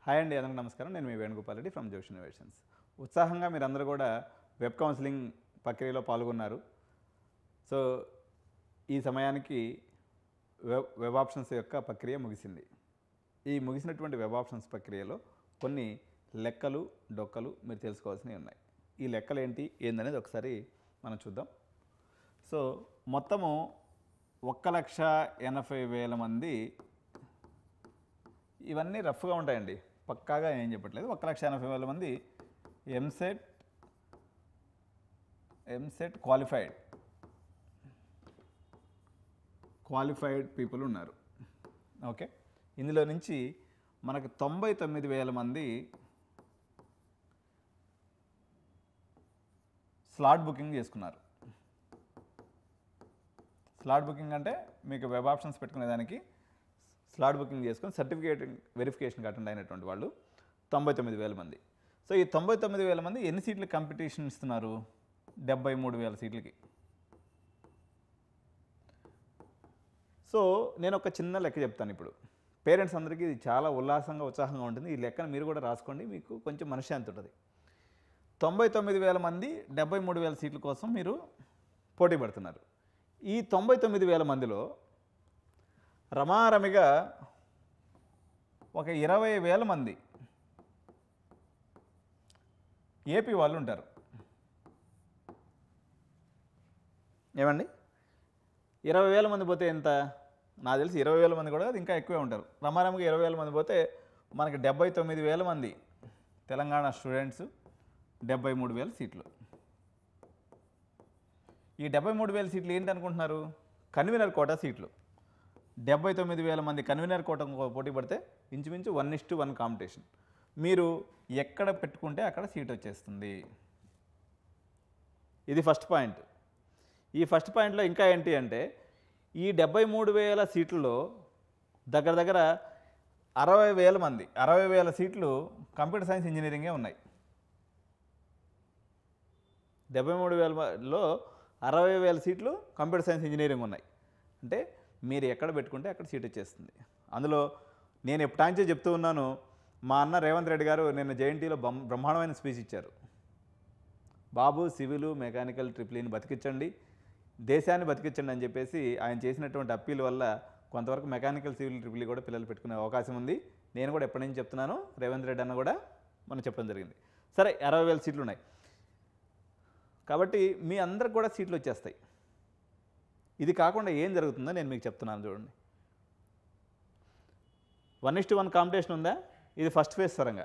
Hi అండి, అందరికీ నమస్కారం. నేను మీ వేణుగోపాల్ రెడ్డి ఫ్రమ్ జోష్ ఇన్నోవేషన్స్. ఉత్సాహంగా మీరందరూ కూడా వెబ్ కౌన్సిలింగ్ ప్రక్రియలో పాల్గొన్నారు. సో ఈ సమయానికి వెబ్ ఆప్షన్స్ యొక్క ప్రక్రియ ముగిసింది. ఈ ముగిసినటువంటి వెబ్ ఆప్షన్స్ ప్రక్రియలో కొన్ని లెక్కలు డొక్కలు మీరు తెలుసుకోవాల్సినవి ఉన్నాయి. ఈ లెక్కలు ఏందనేది ఒకసారి మనం చూద్దాం. సో మొత్తము 1,80,000 మంది, ఇవన్నీ రఫ్గా ఉంటాయండి, పక్కాగా ఏం చెప్పట్లేదు. 1,80,000 మంది ఎంసెట్ క్వాలిఫైడ్ పీపుల్ ఉన్నారు. ఓకే, ఇందులో నుంచి మనకు 99,000 మంది స్లాట్ బుకింగ్ చేసుకున్నారు. స్లాట్ బుకింగ్ అంటే మీకు వెబ్ ఆప్షన్స్ పెట్టుకునేదానికి స్లాట్ బుకింగ్ చేసుకొని సర్టిఫికేట్ వెరిఫికేషన్కి అటెండ్ అయినటువంటి వాళ్ళు 99,000 మంది. సో ఈ 99,000 మంది ఎన్ని సీట్లు కాంపిటీషన్ ఇస్తున్నారు? 73,000 సీట్లకి. సో నేను ఒక చిన్న లెక్క చెప్తాను ఇప్పుడు. పేరెంట్స్ అందరికీ ఇది చాలా ఉత్సాహంగా ఉంటుంది. ఈ లెక్కను మీరు కూడా రాసుకోండి, మీకు కొంచెం మనశ్శాంతి ఉంటుంది. 99,000 మంది 73,000 సీట్ల కోసం మీరు పోటీ పడుతున్నారు. ఈ 99,000 మందిలో రమారమిగా ఒక 20,000 మంది ఏపీ వాళ్ళు ఉంటారు. ఏమండి, 20,000 మంది పోతే ఎంత? నాకు తెలిసి 20,000 మంది కూడా ఇంకా ఎక్కువే ఉంటారు. రమారమిగా 20,000 మంది పోతే మనకి 79,000 మంది తెలంగాణ స్టూడెంట్స్, 73,000 సీట్లు. ఈ 73,000 సీట్లు ఏంటి అనుకుంటున్నారు? కన్వీనర్ కోటా సీట్లు. 79,000 మంది కన్వీనర్ కోట పోటీ పడితే ఇంచుమించు 1:1 కాంపిటీషన్. మీరు ఎక్కడ పెట్టుకుంటే అక్కడ సీట్ వచ్చేస్తుంది. ఇది ఫస్ట్ పాయింట్. ఈ ఫస్ట్ పాయింట్లో ఇంకా ఏంటి అంటే, ఈ 73,000 సీట్లలో దగ్గర 60,000 సీట్లు కంప్యూటర్ సైన్స్ ఇంజనీరింగే ఉన్నాయి. 73,000లో 60,000 సీట్లు కంప్యూటర్ సైన్స్ ఇంజనీరింగ్ ఉన్నాయి. అంటే మీరు ఎక్కడ పెట్టుకుంటే అక్కడ సీట్ వచ్చేస్తుంది. అందులో నేను ఎప్పటించో చెప్తూ ఉన్నాను, మా అన్న రేవంత్ రెడ్డి గారు నిన్న జేఎన్టీలో బ్రహ్మాండమైన స్పీచ్ ఇచ్చారు. బాబు సివిల్ మెకానికల్ ట్రిపుల్ఈని బతికించండి, దేశాన్ని బతికించండి అని చెప్పేసి ఆయన చేసినటువంటి అప్పీల్ వల్ల కొంతవరకు మెకానికల్ సివిల్ ట్రిపుల్ కూడా పిల్లలు పెట్టుకునే అవకాశం ఉంది. నేను కూడా ఎప్పటి నుంచి చెప్తున్నాను, రేవంత్ రెడ్డి అన్న కూడా మనం చెప్పడం జరిగింది. సరే, 60,000 సీట్లు ఉన్నాయి కాబట్టి మీ అందరికి కూడా సీట్లు వచ్చేస్తాయి. ఇది కాకుండా ఏం జరుగుతుందో నేను మీకు చెప్తున్నాను చూడండి. 1:1 కాంపిటీషన్ ఉందా? ఇది ఫస్ట్ ఫేజ్ సరంగా.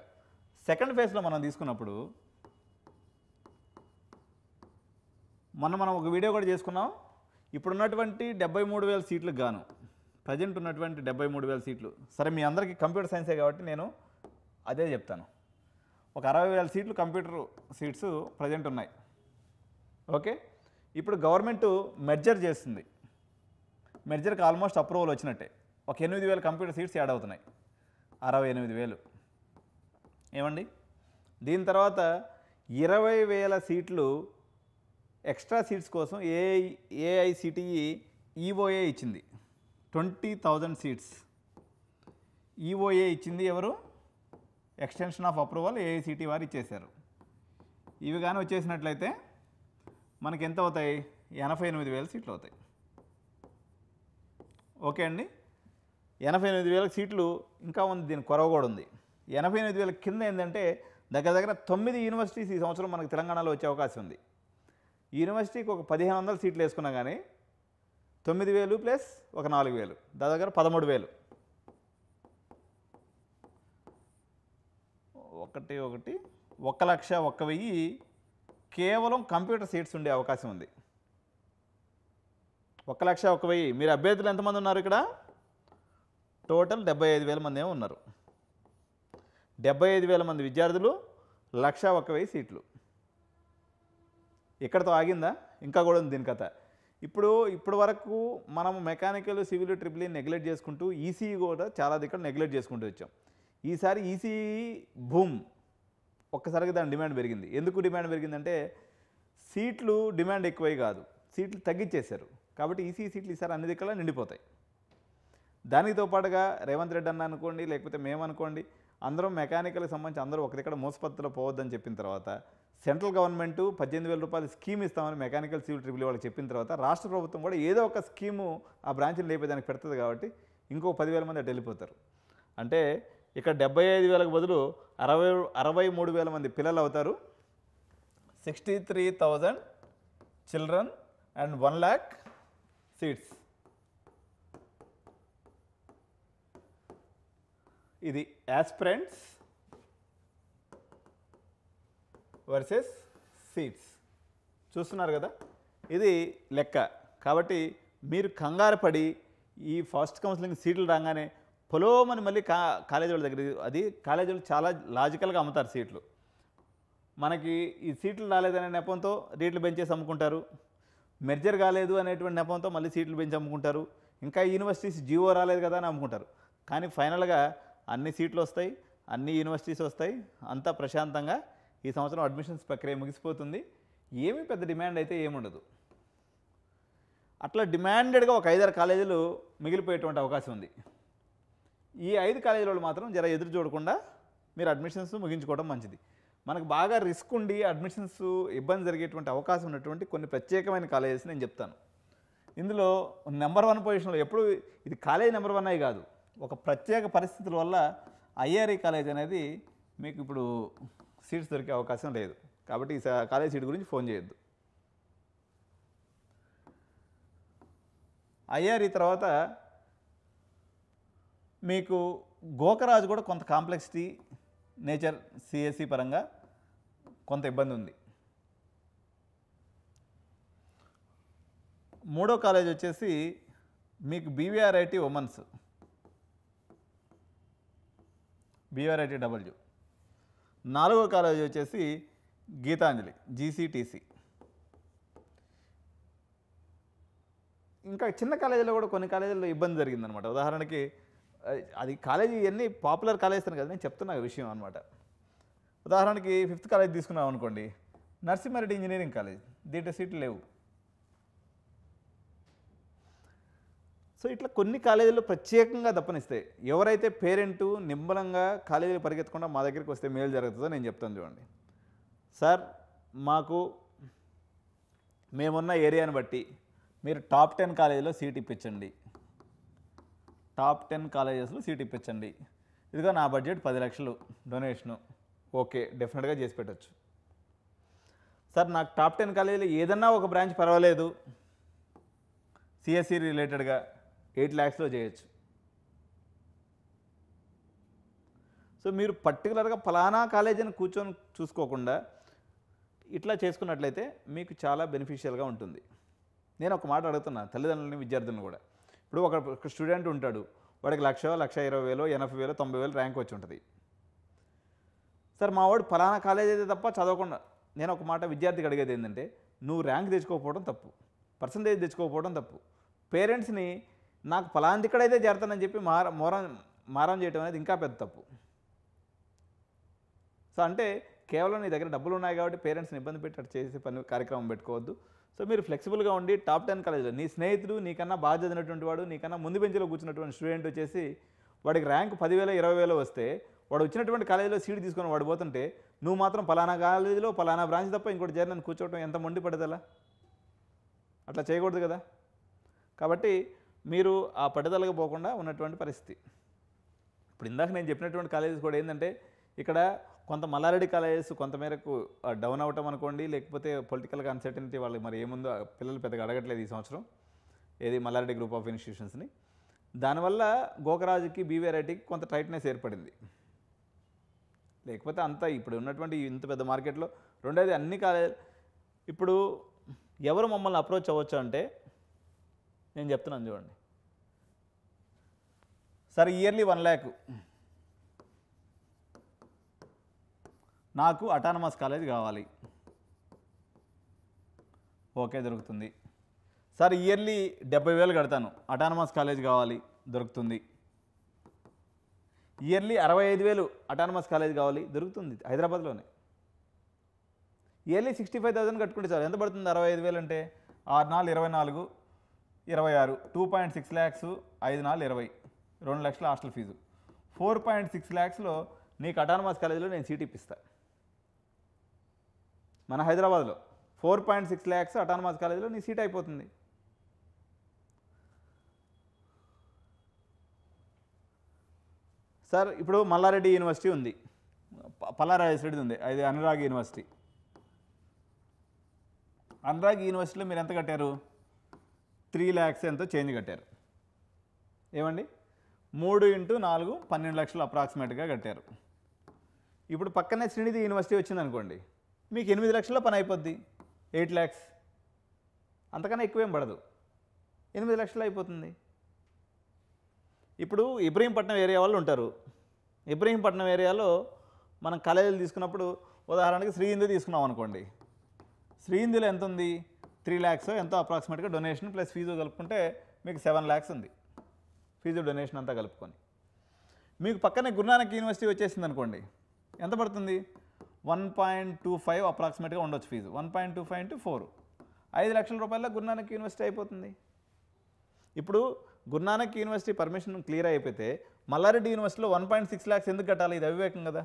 సెకండ్ ఫేజ్లో మనం తీసుకున్నప్పుడు మనం ఒక వీడియో కూడా చేసుకున్నాం. ఇప్పుడున్నటువంటి 73,000 సీట్లకు గాను ప్రజెంట్ ఉన్నటువంటి 73,000 సీట్లు, సరే మీ అందరికీ కంప్యూటర్ సైన్సే కాబట్టి నేను అదే చెప్తాను. ఒక 60,000 సీట్లు కంప్యూటర్ సీట్స్ ప్రజెంట్ ఉన్నాయి. ఓకే, ఇప్పుడు గవర్నమెంట్ మెర్జర్ చేస్తుంది. మెర్జర్కి ఆల్మోస్ట్ అప్రూవల్ వచ్చినట్టే. ఒక 8,000 కంప్యూటర్ సీట్స్ యాడ్ అవుతున్నాయి. 68,000. ఏమండి, దీని తర్వాత 20,000 సీట్లు ఎక్స్ట్రా సీట్స్ కోసం ఏఐసిటిఈ ఈఓఏ ఇచ్చింది. 20,000 సీట్స్ ఈఓఏ ఇచ్చింది. ఎవరు? ఎక్స్టెన్షన్ ఆఫ్ అప్రూవల్ ఏఐసిటి వారు ఇచ్చేశారు. ఇవి కానీ వచ్చేసినట్లయితే మనకి ఎంత అవుతాయి? 88,000 సీట్లు అవుతాయి. ఓకే అండి, 88,000 సీట్లు ఇంకా ఉంది. దీని కొరవ కూడా ఉంది. 88,000 కింద ఏంటంటే దగ్గర 9 యూనివర్సిటీస్ ఈ సంవత్సరం మనకు తెలంగాణలో వచ్చే అవకాశం ఉంది. ఈ యూనివర్సిటీకి ఒక 1,500 సీట్లు వేసుకున్నా కానీ 9,000 ప్లస్ ఒక 4,000 దగ్గర 13,000. 1,01,000 కేవలం కంప్యూటర్ సీట్స్ ఉండే అవకాశం ఉంది. 1,01,000. మీరు అభ్యర్థులు ఎంతమంది ఉన్నారు ఇక్కడ? టోటల్ 75,000 మంది ఏమో ఉన్నారు. 75,000 మంది విద్యార్థులు, 1,01,000 సీట్లు. ఇక్కడతో ఆగిందా? ఇంకా కూడా ఉంది దీని కథ. ఇప్పుడు వరకు మనం మెకానికల్ సివిల్ ట్రిపుల్ నెగ్లెక్ట్ చేసుకుంటూ ఈసీఈ కూడా చాలా దగ్గర నెగ్లెక్ట్ చేసుకుంటూ వచ్చాం. ఈసారి ఈసీఈ భూమ్ ఒక్కసారిగా దాని డిమాండ్ పెరిగింది. ఎందుకు డిమాండ్ పెరిగిందంటే సీట్లు డిమాండ్ ఎక్కువై కాదు, సీట్లు తగ్గించేశారు. కాబట్టి ఈసీఈ సీట్లు ఈసారి అన్ని దిక్కులా నిండిపోతాయి. దానితో పాటుగా రేవంత్ రెడ్డి అన్న అనుకోండి, లేకపోతే మేము అనుకోండి, అందరూ మెకానికల్కి సంబంధించి అందరూ ఒక దగ్గర మోసపత్తులో పోవద్దని చెప్పిన తర్వాత సెంట్రల్ గవర్నమెంట్ 18,000 రూపాయలు స్కీమ్ ఇస్తామని మెకానికల్ సివిల్ ట్రిపుల్ వాళ్ళకి చెప్పిన తర్వాత రాష్ట్ర ప్రభుత్వం కూడా ఏదో ఒక స్కీము ఆ బ్రాంచ్ని లేపేదానికి పెడుతుంది కాబట్టి ఇంకో 10,000 మంది అటు వెళ్ళిపోతారు. అంటే ఇక్కడ 75,000కు బదులు 63,000 మంది పిల్లలు అవుతారు. 63,000 చిల్డ్రన్ అండ్ 1 lakh సీట్స్. ఇది యాస్పిరెంట్స్ వర్సెస్ సీట్స్. చూస్తున్నారు కదా, ఇది లెక్క. కాబట్టి మీరు కంగారు పడి ఈ ఫస్ట్ కౌన్సిలింగ్ సీట్లు రాగానే పొలోమని మళ్ళీ కాలేజీ వాళ్ళ దగ్గర, అది కాలేజీ వాళ్ళు చాలా లాజికల్గా అమ్ముతారు సీట్లు. మనకి ఈ సీట్లు రాలేదనే నెపంతో రేట్లు పెంచేసి అమ్ముకుంటారు, మెర్జర్ కాలేదు అనేటువంటి నెపంతో మళ్ళీ సీట్లు పెంచి అమ్ముకుంటారు, ఇంకా యూనివర్సిటీస్ జీవో రాలేదు కదా అని అమ్ముకుంటారు. కానీ ఫైనల్గా అన్ని సీట్లు వస్తాయి, అన్ని యూనివర్సిటీస్ వస్తాయి, అంతా ప్రశాంతంగా ఈ సంవత్సరం అడ్మిషన్స్ ప్రక్రియ ముగిసిపోతుంది. ఏమీ పెద్ద డిమాండ్ అయితే ఏముండదు. అట్లా డిమాండెడ్గా ఒక 5-6 కాలేజీలు మిగిలిపోయేటువంటి అవకాశం ఉంది. ఈ 5 కాలేజీలు మాత్రం జర ఎదురు చూడకుండా మీరు అడ్మిషన్స్ ముగించుకోవడం మంచిది. మనకు బాగా రిస్క్ ఉండి అడ్మిషన్స్ ఇబ్బంది జరిగేటువంటి అవకాశం ఉన్నటువంటి కొన్ని ప్రత్యేకమైన కాలేజెస్ నేను చెప్తాను. ఇందులో నెంబర్ 1 పొజిషన్లో ఎప్పుడు ఇది కాలేజ్ నెంబర్ 1 అయి కాదు, ఒక ప్రత్యేక పరిస్థితుల వల్ల ఐఆర్ఈ కాలేజ్ అనేది మీకు ఇప్పుడు సీట్స్ దొరికే అవకాశం లేదు. కాబట్టి ఈ కాలేజ్ సీట్ గురించి ఫోన్ చేయొద్దు. ఐఆర్ఈ తర్వాత మీకు గోకరాజు కూడా కొంత కాంప్లెక్సిటీ నేచర్ సిఎస్సి పరంగా కొంత ఇబ్బంది ఉంది. 3వ కాలేజ్ వచ్చేసి మీకు బీవీఆర్ఐటి ఉమెన్స్, బీవీఆర్ఐటి డబ్ల్యూ. 4వ కాలేజ్ వచ్చేసి గీతాంజలి జీసీటీసీ. ఇంకా చిన్న కాలేజీలో కూడా కొన్ని కాలేజీల్లో ఇబ్బంది జరిగిందనమాట. ఉదాహరణకి అది కాలేజీ ఇవన్నీ పాపులర్ కాలేజెస్ అని కదా నేను చెప్తున్న విషయం అనమాట. ఉదాహరణకి 5th కాలేజ్ తీసుకున్నాం అనుకోండి, నర్సింహారెడ్డి ఇంజనీరింగ్ కాలేజ్, దీంట్లో సీట్లు లేవు. సో ఇట్లా కొన్ని కాలేజీలు ప్రత్యేకంగా దప్పనిస్తాయి. ఎవరైతే పేరెంటు నిమ్మలంగా కాలేజీలు పరిగెత్తకుండా మా దగ్గరికి వస్తే మేలు జరుగుతుందో నేను చెప్తాను. చూడండి సార్, మాకు మేమున్న ఏరియాని బట్టి మీరు టాప్ 10 కాలేజీలో సీట్ ఇప్పించండి, టాప్ 10 కాలేజెస్లో సీట్ ఇప్పించండి. ఇదిగో నా బడ్జెట్ 10 లక్షలు డొనేషను, ఓకే డెఫినెట్గా చేసి పెట్టచ్చు. సార్ నాకు టాప్ 10 కాలేజీలో ఏదన్నా ఒక బ్రాంచ్ పర్వాలేదు, సిఎస్సి రిలేటెడ్గా 8 lakhsలో చేయొచ్చు. సో మీరు పర్టికులర్గా ఫలానా కాలేజీని కూర్చొని చూసుకోకుండా ఇట్లా చేసుకున్నట్లయితే మీకు చాలా బెనిఫిషియల్గా ఉంటుంది. నేను ఒక మాట అడుగుతున్నా తల్లిదండ్రులని, విద్యార్థులను కూడా. ఇప్పుడు ఒక స్టూడెంట్ ఉంటాడు, వాడికి 1,00,000, 1,20,000, 80,000, 90,000 ర్యాంక్ వచ్చి ఉంటుంది. సార్ మా వాడు ఫలానా కాలేజ్ అయితే తప్ప చదవకుండా, నేను ఒక మాట విద్యార్థికి అడిగేది ఏంటంటే, నువ్వు ర్యాంక్ తెచ్చుకోకపోవడం తప్పు, పర్సంటేజ్ తెచ్చుకోకపోవడం తప్పు. పేరెంట్స్ని నాకు ఫలాంటి ఇక్కడైతే చేరతానని చెప్పి మారం చేయడం అనేది ఇంకా పెద్ద తప్పు. సో అంటే కేవలం నీ దగ్గర డబ్బులు ఉన్నాయి కాబట్టి పేరెంట్స్ని ఇబ్బంది పెట్టి చేసే కార్యక్రమం పెట్టుకోవద్దు. సో మీరు ఫ్లెక్సిబుల్గా ఉండి టాప్ 10 కాలేజీలో నీ స్నేహితుడు, నీకన్నా బాగా చదివినటువంటి వాడు, నీకన్నా ముందు బెంచ్లో కూర్చున్నటువంటి స్టూడెంట్ వచ్చేసి వాడికి ర్యాంక్ 10,000, 20,000 వస్తే వాడు వచ్చినటువంటి కాలేజీలో సీట్ తీసుకొని వాడు పోతుంటే నువ్వు మాత్రం ఫలానా కాలేజీలో ఫలానా బ్రాంచ్ తప్ప ఇంకోటి చేరినని కూర్చోవటం ఎంత మొండి పడదలా? అట్లా చేయకూడదు కదా. కాబట్టి మీరు ఆ పట్టుదలకు పోకుండా ఉన్నటువంటి పరిస్థితి. ఇప్పుడు ఇందాక నేను చెప్పినటువంటి కాలేజెస్ కూడా ఏంటంటే, ఇక్కడ కొంత మల్లారెడ్డి కాలేజెస్ కొంతమేరకు డౌన్ అవటం అనుకోండి, లేకపోతే పొలిటికల్గా అన్సర్టనిటీ వాళ్ళకి మరి ఏముందో పిల్లలు పెద్దగా అడగట్లేదు ఈ సంవత్సరం, ఏది మల్లారెడ్డి గ్రూప్ ఆఫ్ ఇన్స్టిట్యూషన్స్ని. దానివల్ల గోకరాజుకి, బీవీఆర్ఐటీకి కొంత టైట్నెస్ ఏర్పడింది. లేకపోతే అంతా ఇప్పుడు ఉన్నటువంటి ఇంత పెద్ద మార్కెట్లో. రెండోది అన్ని కాలేజ్ ఇప్పుడు ఎవరు మమ్మల్ని అప్రోచ్ అవ్వచ్చు అంటే నేను చెప్తున్నాను చూడండి. సరే ఇయర్లీ 1 lakh నాకు అటానమస్ కాలేజ్ కావాలి, ఓకే దొరుకుతుంది. సార్ ఇయర్లీ 70,000 కడతాను, అటానమస్ కాలేజ్ కావాలి, దొరుకుతుంది. ఇయర్లీ 65,000 అటానమస్ కాలేజ్ కావాలి, దొరుకుతుంది హైదరాబాద్లోనే. ఇయర్లీ 65,000 కట్టుకుంటే సార్ ఎంత పడుతుంది? 65,000 అంటే 6 4 24 26, 2.6 lakhs, 5 4 20, 2 లక్షల హాస్టల్ ఫీజు. 4.6 lakhsలో నీకు అటానమస్ కాలేజీలో నేను సీట్ ఇప్పిస్తా. మన హైదరాబాద్లో 4.6 lakhs అటానమస్ కాలేజీలో నీ సీట్ అయిపోతుంది. సార్ ఇప్పుడు మల్లారెడ్డి యూనివర్సిటీ ఉంది, పల్లారాజరెడ్డి ఉంది, అది అనురాగ్ యూనివర్సిటీ. అనురాగ్ యూనివర్సిటీలో మీరు ఎంత కట్టారు? 3 lakhs ఎంతో చేంజ్ కట్టారు. ఏమండి 3 × 4 12 లక్షలు అప్రాక్సిమేట్గా కట్టారు. ఇప్పుడు పక్కనే శ్రీనిధి యూనివర్సిటీ వచ్చిందనుకోండి, మీకు 8 లక్షల్లో పని అయిపోద్ది. 8 lakhs, అంతకన్నా ఎక్కువేం పడదు, 8 లక్షలు అయిపోతుంది. ఇప్పుడు ఇబ్రహీంపట్నం ఏరియా వాళ్ళు ఉంటారు. ఇబ్రహీంపట్నం ఏరియాలో మనం కాలేజీలు తీసుకున్నప్పుడు ఉదాహరణకి శ్రీ హిందూ తీసుకున్నాం అనుకోండి, శ్రీ హిందూలో ఎంత ఉంది? 3 lakhs ఎంతో అప్రాక్సిమేట్గా డొనేషన్ ప్లస్ ఫీజు కలుపుకుంటే మీకు 7 lakhs ఉంది, ఫీజు డొనేషన్ అంతా కలుపుకొని. మీకు పక్కనే గురునానక్ యూనివర్సిటీ వచ్చేసింది అనుకోండి, ఎంత పడుతుంది? 1.25 అప్రాక్సిమేట్గా ఉండొచ్చు ఫీజు. 1.25 × 4 5 లక్షల రూపాయల గురునానక్ యూనివర్సిటీ అయిపోతుంది. ఇప్పుడు గురునానక్ యూనివర్సిటీ పర్మిషన్ క్లియర్ అయిపోతే మల్లారెడ్డి యూనివర్సిటీలో 1.6 lakhs ఎందుకు కట్టాలి? ఇది అవివేకం కదా.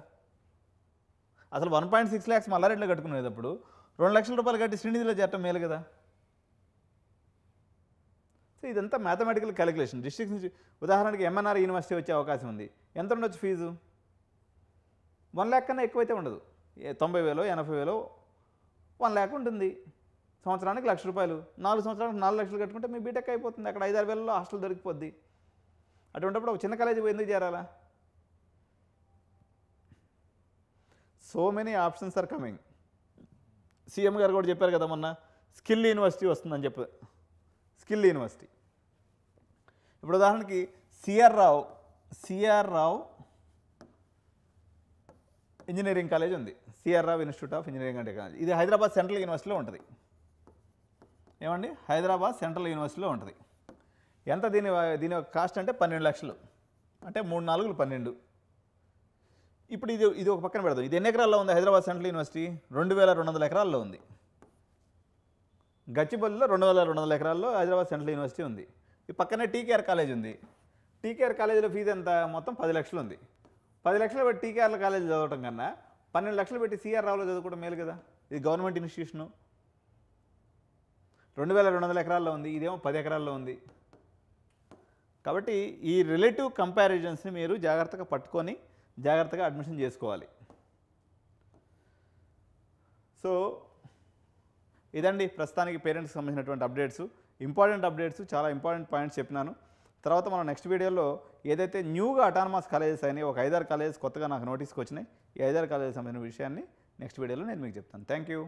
అసలు 1.6 lakhs మల్లారెడ్డిలో కట్టుకునేటప్పుడు 2 లక్షల రూపాయలు కట్టి శ్రీనిధిలో చేరటం మేలు కదా. సో ఇదంతా మ్యాథమెటికల్ క్యాలిక్యులేషన్. డిస్ట్రిక్ట్ నుంచి ఉదాహరణకి ఎంఎన్ఆర్ యూనివర్సిటీ వచ్చే అవకాశం ఉంది, ఎంత ఉండొచ్చు ఫీజు? 1 lakh కన్నా ఎక్కువైతే ఉండదు. 90,000 80,000 1 lakh ఉంటుంది. సంవత్సరానికి 1,00,000 రూపాయలు, 4 సంవత్సరాలకు 4 లక్షలు కట్టుకుంటే మీ బీటెక్ అయిపోతుంది. అక్కడ 5-6 వేలలో హాస్టల్ దొరికిపోద్ది. అటువంటిప్పుడు ఒక చిన్న కాలేజీ ఎందుకు చేరాలా? So many options are coming. CM గారు కూడా చెప్పారు కదా మొన్న, స్కిల్ యూనివర్సిటీ వస్తుందని చెప్పి. స్కిల్ యూనివర్సిటీ ఇప్పుడు ఉదాహరణకి సిఆర్ రావు ఇంజనీరింగ్ కాలేజ్ ఉంది. CR Rao institute of engineering and technology. ఇది హైదరాబాద్ సెంట్రల్ యూనివర్సిటీలో ఉంటుంది. ఏమండి హైదరాబాద్ సెంట్రల్ యూనివర్సిటీలో ఉంటుంది. ఎంత దీని కాస్ట్ అంటే 12 లక్షలు, అంటే 3 × 4 = 12. ఇప్పుడు ఇది ఒక పక్కన పెడదాం. ఇది ఎన్ని ఎకరాల్లో ఉంది? హైదరాబాద్ సెంట్రల్ యూనివర్సిటీ 2200 ఎకరాల్లో ఉంది. గచ్చిబౌలిలో 2200 ఎకరాల్లో హైదరాబాద్ సెంట్రల్ యూనివర్సిటీ ఉంది. ఈ పక్కనే టీకేఆర్ కాలేజ్ ఉంది. టీకేఆర్ కాలేజీలో ఫీజు ఎంత? మొత్తం 10 లక్షలు ఉంది. 10 లక్షలు పెట్టి టీకేఆర్ కాలేజీ చదవటం కన్నా 12 లక్షలు పెట్టి సిఆర్ రావులో చదువుకోవడం మేలు కదా. ఇది గవర్నమెంట్ ఇన్స్టిట్యూషను, 2200 ఎకరాల్లో ఉంది, ఇదేమో 10 ఎకరాల్లో ఉంది. కాబట్టి ఈ రిలేటివ్ కంపారిజన్స్ని మీరు జాగ్రత్తగా పట్టుకొని జాగ్రత్తగా అడ్మిషన్ చేసుకోవాలి. సో ఇదండి ప్రస్తుతానికి పేరెంట్స్కి సంబంధించినటువంటి అప్డేట్స్, ఇంపార్టెంట్ అప్డేట్స్, చాలా ఇంపార్టెంట్ పాయింట్స్ చెప్పినాను. తర్వాత మనం నెక్స్ట్ వీడియోలో ఏదైతే న్యూగా అటానమస్ కాలేజెస్ అయినాయి, ఒక 5-6 కాలేజెస్ కొత్తగా నాకు నోటీస్కి వచ్చినాయి, ఈ 5-6 కాలేజెస్ సంబంధించిన విషయాన్ని నెక్స్ట్ వీడియోలో నేను మీకు చెప్తాను. Thank you.